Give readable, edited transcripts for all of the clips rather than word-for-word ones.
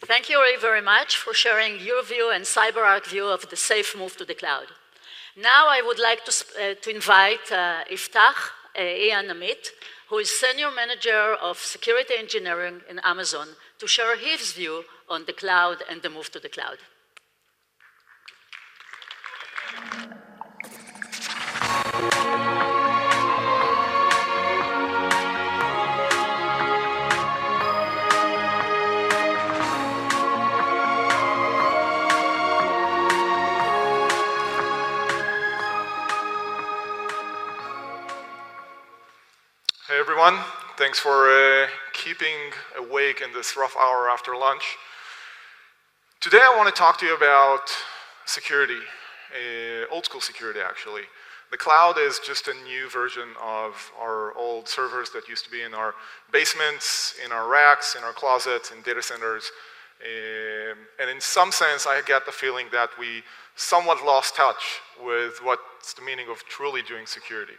Thank you very much for sharing your view and CyberArk view of the safe move to the cloud. Now I would like to invite Iftach and Amit, who is Senior Manager of Security Engineering in Amazon, to share his view on the cloud and the move to the cloud. Hey everyone, thanks for keeping awake in this rough hour after lunch. Today I want to talk to you about security, old school security actually. The cloud is just a new version of our old servers that used to be in our basements, in our racks, in our closets, in data centers. And in some sense I get the feeling that we somewhat lost touch with what's the meaning of truly doing security.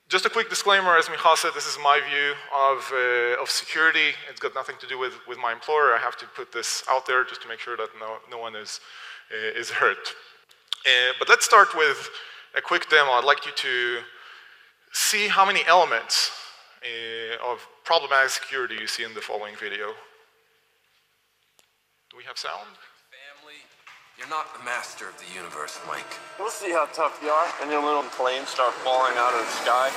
Just a quick disclaimer, as Michal said, this is my view of security. It's got nothing to do with my employer. I have to put this out there just to make sure that no one is hurt. But let's start with a quick demo. I'd like you to see how many elements of problematic security you see in the following video. Do we have sound? You're not the master of the universe, Mike. We'll see how tough you are when your little planes start falling out of the sky.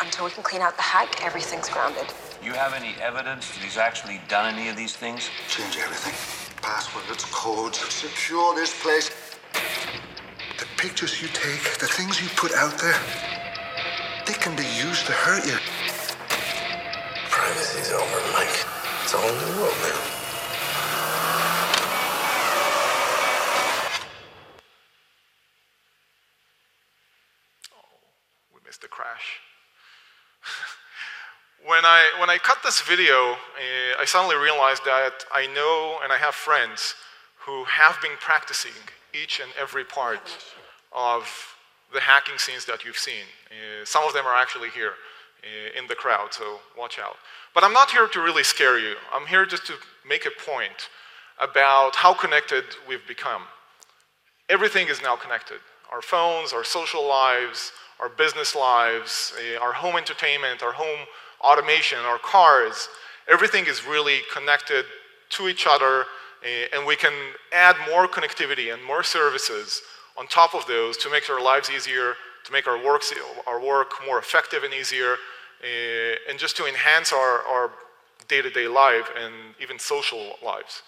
Until we can clean out the hack, everything's grounded. You have any evidence that he's actually done any of these things? Change everything. Passwords, codes, secure this place. The pictures you take, the things you put out there, they can be used to hurt you. Privacy's over, Mike. It's a whole new world now. The crash. When I cut this video, I suddenly realized that I know and I have friends who have been practicing each and every part of the hacking scenes that you've seen. Some of them are actually here in the crowd, so watch out. But I'm not here to really scare you. I'm here just to make a point about how connected we've become. Everything is now connected. Our phones, our social lives, our business lives, our home entertainment, our home automation, our cars, everything is really connected to each other, and we can add more connectivity and more services on top of those to make our lives easier, to make our work more effective and easier, and just to enhance our day-to-day life and even social lives.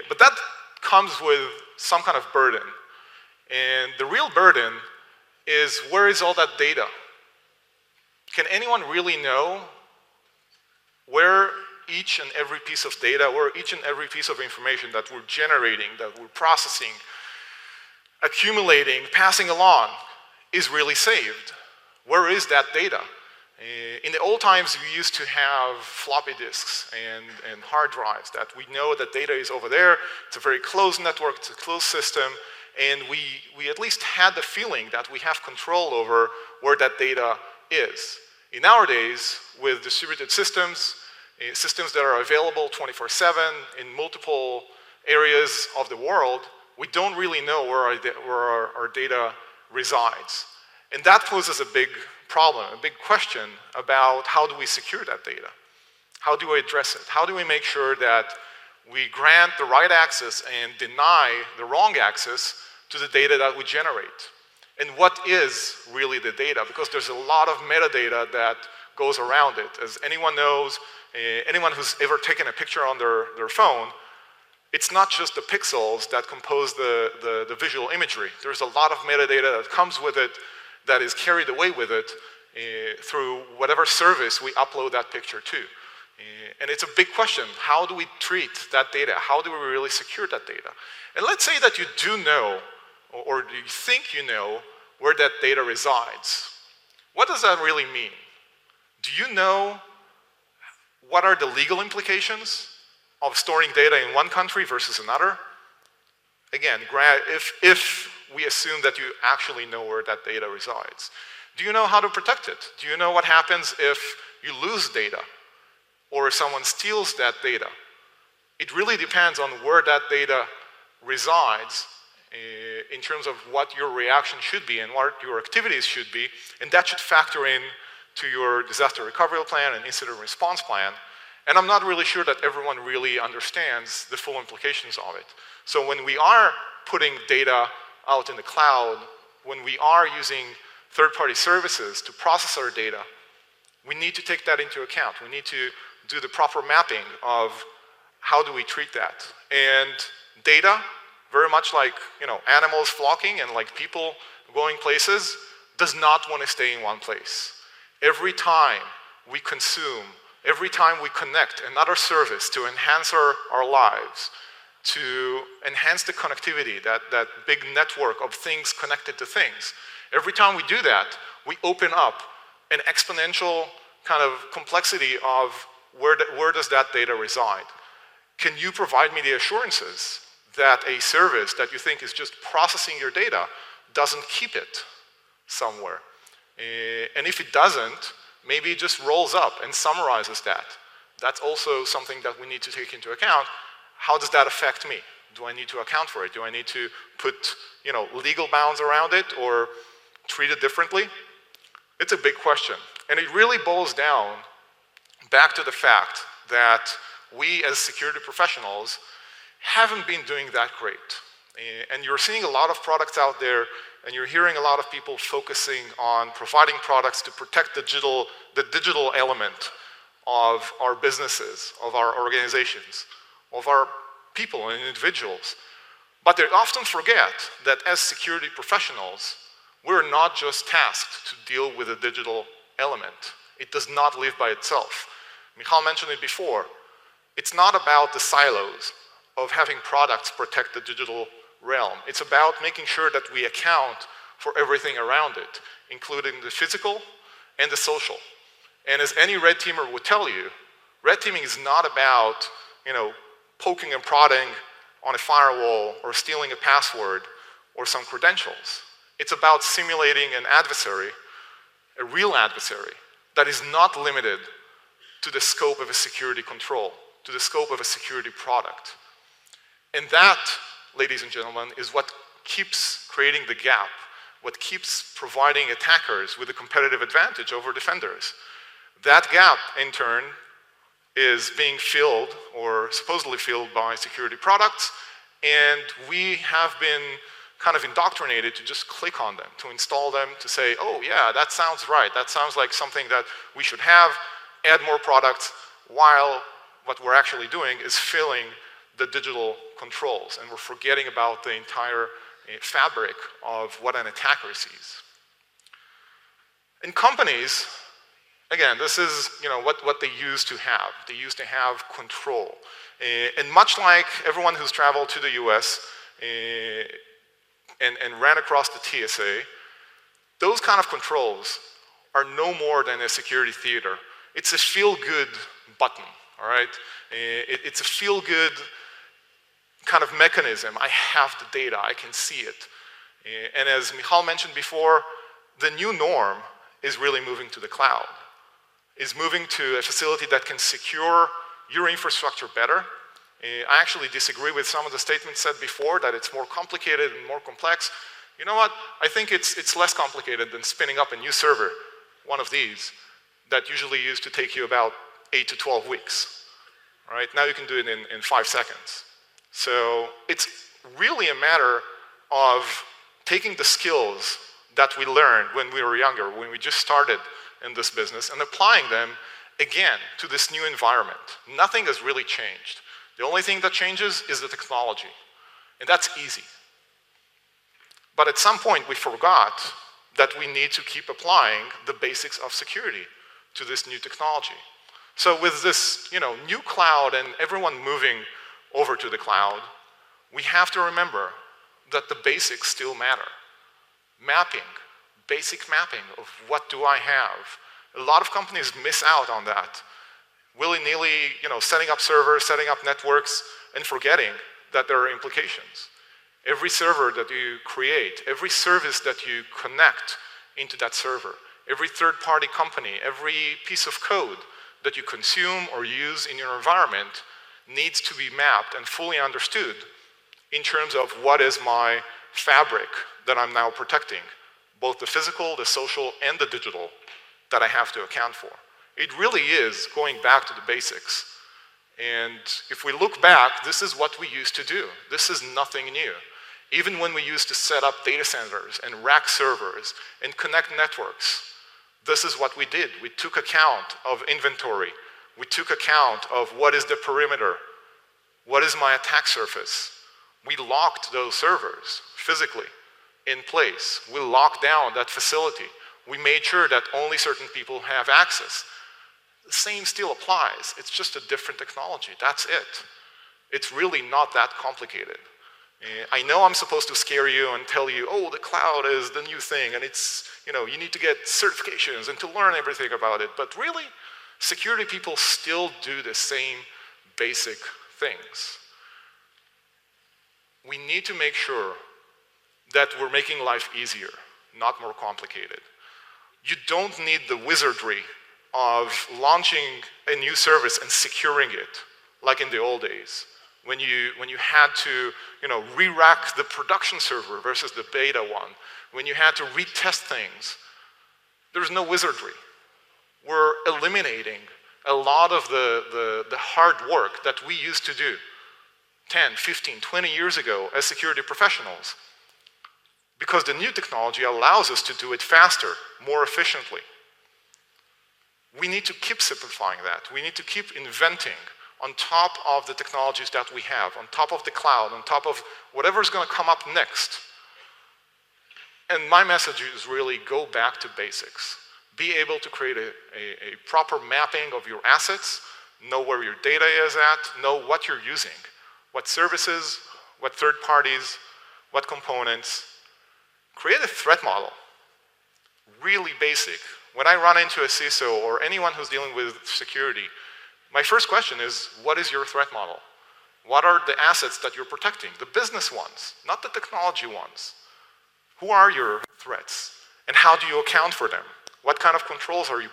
But that comes with some kind of burden. And the real burden is, where is all that data? Can anyone really know where each and every piece of data, where each and every piece of information that we're generating, that we're processing, accumulating, passing along, is really saved? Where is that data? In the old times, we used to have floppy disks and hard drives that we know that data is over there. It's a very closed network, it's a closed system, and we at least had the feeling that we have control over where that data is. In nowadays, with distributed systems, systems that are available 24/7 in multiple areas of the world, we don't really know where our data resides. And that poses a big problem, a big question about how do we secure that data? How do we address it? How do we make sure that we grant the right access and deny the wrong access to the data that we generate? And what is really the data? Because there's a lot of metadata that goes around it. As anyone knows, anyone who's ever taken a picture on their phone, it's not just the pixels that compose the visual imagery. There's a lot of metadata that comes with it, that is carried away with it through whatever service we upload that picture to. And it's a big question. How do we treat that data? How do we really secure that data? And let's say that you do know, or you think you know, where that data resides. What does that really mean? Do you know what are the legal implications of storing data in one country versus another? Again, if we assume that you actually know where that data resides. Do you know how to protect it? Do you know what happens if you lose data? Or if someone steals that data? It really depends on where that data resides in terms of what your reaction should be and what your activities should be, and that should factor in to your disaster recovery plan and incident response plan. And I'm not really sure that everyone really understands the full implications of it. So when we are putting data out in the cloud, when we are using third-party services to process our data, we need to take that into account. We need to do the proper mapping of how do we treat that. And data, very much like animals flocking and like people going places, does not want to stay in one place. Every time we consume, every time we connect another service to enhance our lives, to enhance the connectivity, that big network of things connected to things, every time we do that, we open up an exponential kind of complexity of where does that data reside. Can you provide me the assurances that a service that you think is just processing your data doesn't keep it somewhere? And if it doesn't, maybe it just rolls up and summarizes that. That's also something that we need to take into account. How does that affect me? Do I need to account for it? Do I need to put legal bounds around it or treat it differently? It's a big question. And it really boils down back to the fact that we as security professionals haven't been doing that great. And you're seeing a lot of products out there, and you're hearing a lot of people focusing on providing products to protect the digital element of our businesses, of our organizations, of our people and individuals. But they often forget that as security professionals, we're not just tasked to deal with a digital element. It does not live by itself. Michal mentioned it before. It's not about the silos of having products protect the digital realm. It's about making sure that we account for everything around it, including the physical and the social. And as any red teamer would tell you, red teaming is not about, poking and prodding on a firewall or stealing a password or some credentials. It's about simulating an adversary, a real adversary, that is not limited to the scope of a security control, to the scope of a security product. And that, ladies and gentlemen, is what keeps creating the gap, what keeps providing attackers with a competitive advantage over defenders. That gap, in turn, is being filled, or supposedly filled, by security products, and we have been kind of indoctrinated to just click on them, to install them, to say, oh yeah, that sounds right, that sounds like something that we should have, add more products, while what we're actually doing is filling the digital controls, and we're forgetting about the entire fabric of what an attacker sees. In companies, again, this is what they used to have. They used to have control. And much like everyone who's traveled to the US and ran across the TSA, those kind of controls are no more than a security theater. It's a feel-good button, all right? It's a feel-good kind of mechanism. I have the data, I can see it. And as Michal mentioned before, the new norm is really moving to the cloud, is moving to a facility that can secure your infrastructure better. I actually disagree with some of the statements said before that it's more complicated and more complex. You know what? I think it's less complicated than spinning up a new server, one of these, that usually used to take you about 8 to 12 weeks. All right? Now you can do it in 5 seconds. So it's really a matter of taking the skills that we learned when we were younger, when we just started in this business, and applying them again to this new environment. Nothing has really changed. The only thing that changes is the technology, and that's easy. But at some point we forgot that we need to keep applying the basics of security to this new technology. So with this new cloud and everyone moving over to the cloud, we have to remember that the basics still matter. Mapping, basic mapping of what do I have. A lot of companies miss out on that. Willy-nilly, setting up servers, setting up networks, and forgetting that there are implications. Every server that you create, every service that you connect into that server, every third-party company, every piece of code that you consume or use in your environment needs to be mapped and fully understood in terms of what is my fabric that I'm now protecting, both the physical, the social, and the digital that I have to account for. It really is going back to the basics. And if we look back, this is what we used to do. This is nothing new. Even when we used to set up data centers and rack servers and connect networks, this is what we did. We took account of inventory. We took account of what is the perimeter, what is my attack surface. We locked those servers physically in place. We locked down that facility. We made sure that only certain people have access. The same still applies. It's just a different technology. That's it. It's really not that complicated. I know I'm supposed to scare you and tell you, oh, the cloud is the new thing, and it's, you need to get certifications and to learn everything about it. But really, security people still do the same basic things. We need to make sure that we're making life easier, not more complicated. You don't need the wizardry of launching a new service and securing it, like in the old days, when you had to re-rack the production server versus the beta one, when you had to retest things. There's no wizardry. We're eliminating a lot of the hard work that we used to do 10, 15, 20 years ago as security professionals, because the new technology allows us to do it faster, more efficiently. We need to keep simplifying that. We need to keep inventing on top of the technologies that we have, on top of the cloud, on top of whatever's going to come up next. And my message is really go back to basics. Be able to create a proper mapping of your assets, know where your data is at, know what you're using, what services, what third parties, what components. Create a threat model. Really basic. When I run into a CISO or anyone who's dealing with security, my first question is, what is your threat model? What are the assets that you're protecting? The business ones, not the technology ones. Who are your threats? And how do you account for them? What kind of controls are you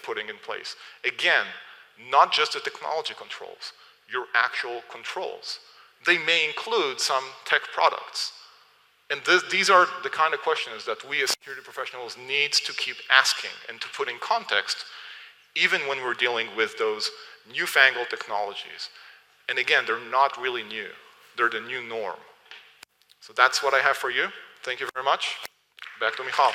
putting in place? Again, not just the technology controls, your actual controls. They may include some tech products. And these are the kind of questions that we as security professionals need to keep asking and to put in context, even when we're dealing with those newfangled technologies. And again, they're not really new. They're the new norm. So that's what I have for you. Thank you very much. Back to Michal.